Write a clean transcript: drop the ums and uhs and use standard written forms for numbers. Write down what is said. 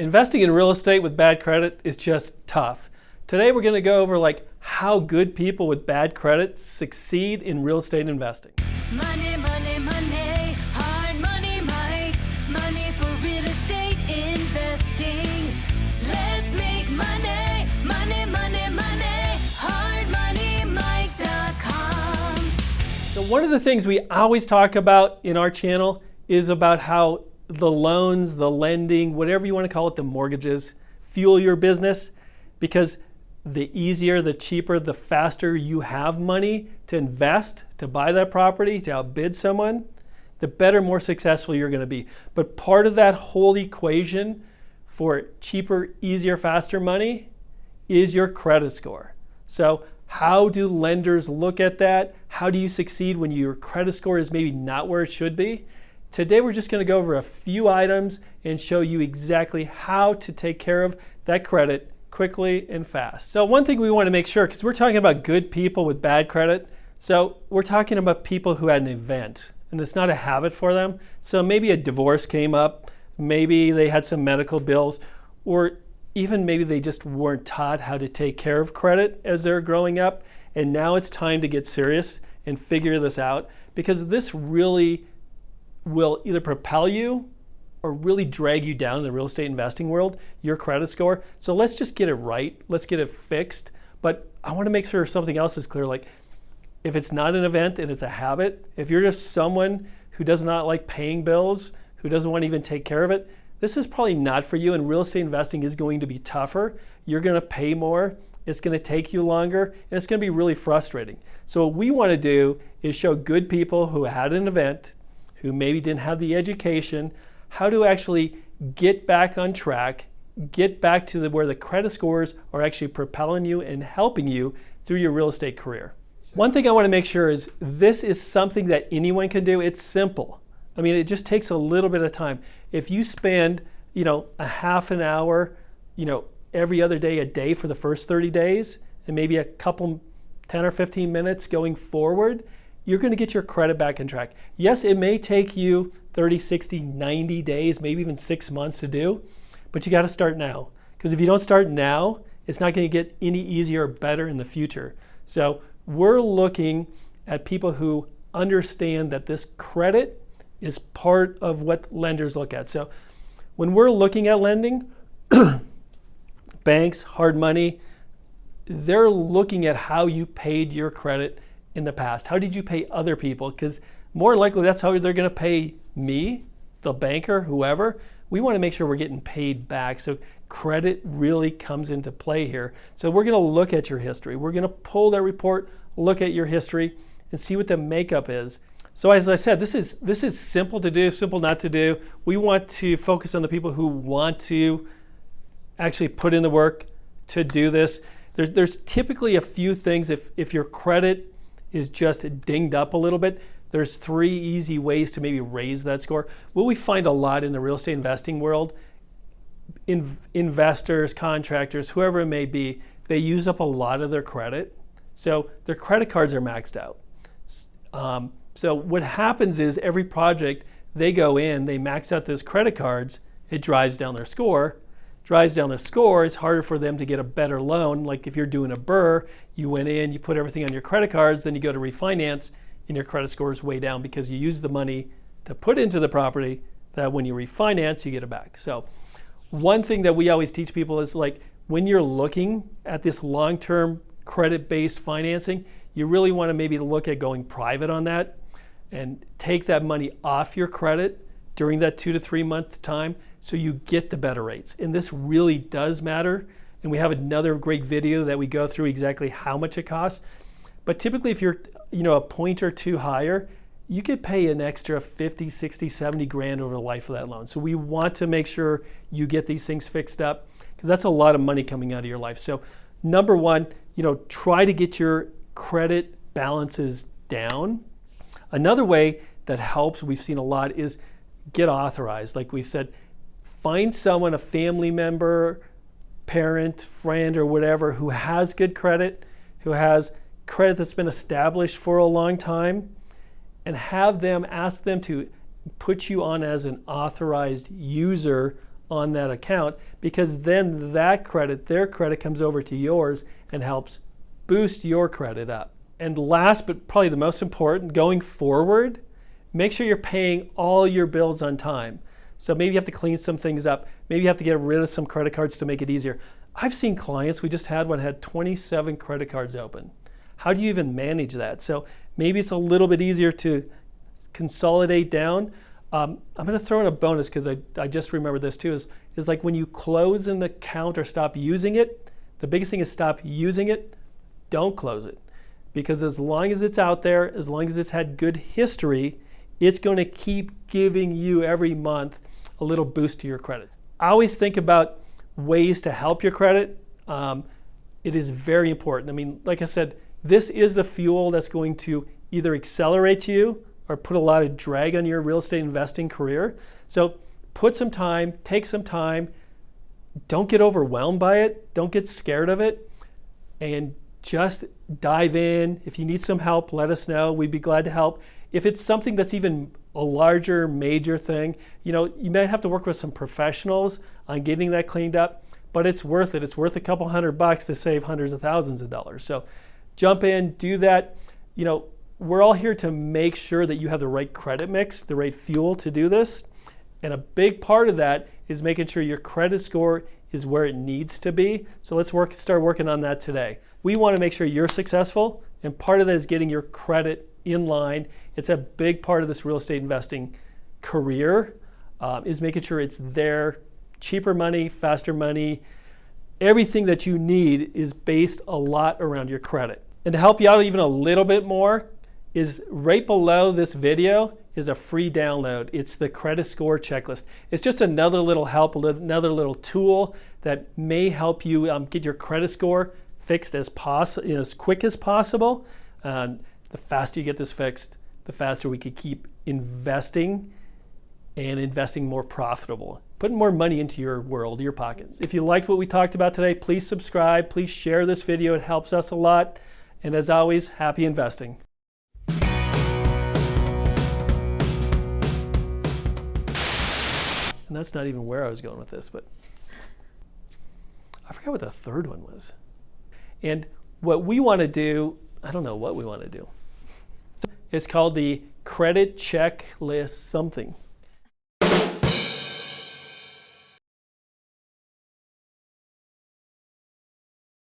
Investing in real estate with bad credit is just tough. Today we're going to go over how good people with bad credit succeed in real estate investing. Money, money, money, hard money, Mike. Money for real estate investing. Let's make money, money, money, money. Hardmoneymike.com. So one of the things we always talk about in our channel is about how the loans, the lending, whatever you want to call it, the mortgages, fuel your business, because the easier, the cheaper, the faster you have money to invest, to buy that property, to outbid someone, the better, more successful you're going to be. But part of that whole equation for cheaper, easier, faster money is your credit score. So how do lenders look at that? How do you succeed when your credit score is maybe not where it should be? Today we're just going to go over a few items and show you exactly how to take care of that credit quickly and fast. So one thing we want to make sure, because we're talking about good people with bad credit, so we're talking about people who had an event and it's not a habit for them. So maybe a divorce came up, maybe they had some medical bills, or even maybe they just weren't taught how to take care of credit as they're growing up, and now it's time to get serious and figure this out, because this really will either propel you or really drag you down in the real estate investing world, your credit score. So let's just get it right. Let's get it fixed. But I want to make sure something else is clear. Like, if it's not an event and it's a habit, if you're just someone who does not like paying bills, who doesn't want to even take care of it, this is probably not for you, and real estate investing is going to be tougher. You're going to pay more. It's going to take you longer, and it's going to be really frustrating. So what we want to do is show good people who had an event, who maybe didn't have the education, how to actually get back on track, get back to where the credit scores are actually propelling you and helping you through your real estate career. One thing I want to make sure is this is something that anyone can do. It's simple. I mean, it just takes a little bit of time. If you spend, a half an hour, every other day, a day for the first 30 days, and maybe a couple, 10 or 15 minutes going forward, you're going to get your credit back on track. Yes, it may take you 30, 60, 90 days, maybe even 6 months to do, but you got to start now. Because if you don't start now, it's not going to get any easier or better in the future. So we're looking at people who understand that this credit is part of what lenders look at. So when we're looking at lending, banks, hard money, they're looking at how you paid your credit in the past. How did you pay other people? Because more likely that's how they're going to pay me, the banker, whoever. We want to make sure we're getting paid back. So credit really comes into play here. So we're going to look at your history. We're going to pull that report, look at your history, and see what the makeup is. So as I said, this is simple to do, simple not to do. We want to focus on the people who want to actually put in the work to do this. There's typically a few things. If your credit is just dinged up a little bit, there's 3 easy ways to maybe raise that score. What we find a lot in the real estate investing world, investors, contractors, whoever it may be, they use up a lot of their credit. So their credit cards are maxed out. So what happens is every project they go in, they max out those credit cards, it drives down their score. Drives down their score, it's harder for them to get a better loan. Like if you're doing a BRRRR, you went in, you put everything on your credit cards, then you go to refinance, and your credit score is way down because you use the money to put into the property that when you refinance, you get it back. So one thing that we always teach people is when you're looking at this long-term credit-based financing, you really want to maybe look at going private on that and take that money off your credit during that 2 to 3 month time so you get the better rates. And this really does matter. And we have another great video that we go through exactly how much it costs. But typically if you're a point or two higher, you could pay an extra 50, 60, 70 grand over the life of that loan. So we want to make sure you get these things fixed up because that's a lot of money coming out of your life. So number one, try to get your credit balances down. Another way that helps, we've seen a lot, is get authorized. Like we said, find someone, a family member, parent, friend, or whatever, who has good credit, who has credit that's been established for a long time, and ask them to put you on as an authorized user on that account, because then that credit, their credit, comes over to yours and helps boost your credit up. And last, but probably the most important, going forward, make sure you're paying all your bills on time. So maybe you have to clean some things up. Maybe you have to get rid of some credit cards to make it easier. I've seen clients, we just had one, had 27 credit cards open. How do you even manage that? So maybe it's a little bit easier to consolidate down. I'm going to throw in a bonus because I just remembered this too, is like when you close an account or stop using it, the biggest thing is stop using it, don't close it. Because as long as it's out there, as long as it's had good history, it's going to keep giving you every month a little boost to your credit. I always think about ways to help your credit. It is very important. I mean, like I said, this is the fuel that's going to either accelerate you or put a lot of drag on your real estate investing career. So put some time, take some time. Don't get overwhelmed by it. Don't get scared of it. And just dive in. If you need some help, let us know. We'd be glad to help. If it's something that's even a larger, major thing, you might have to work with some professionals on getting that cleaned up, but it's worth it. It's worth a couple $100 to save hundreds of thousands of dollars. So jump in, do that. We're all here to make sure that you have the right credit mix, the right fuel to do this. And a big part of that is making sure your credit score is where it needs to be. So let's start working on that today. We want to make sure you're successful, and part of that is getting your credit in line. It's a big part of this real estate investing career, is making sure it's there. Cheaper money, faster money, everything that you need is based a lot around your credit. And to help you out even a little bit more, is right below this video is a free download. It's the credit score checklist. It's just another little help, another little tool that may help you get your credit score fixed as quick as possible. The faster you get this fixed, the faster we could keep investing and investing more profitable, putting more money into your world, your pockets. If you liked what we talked about today, please subscribe, please share this video. It helps us a lot. And as always, happy investing. And that's not even where I was going with this, but I forgot what the third one was. And what we want to do, I don't know what we want to do. It's called the credit checklist something.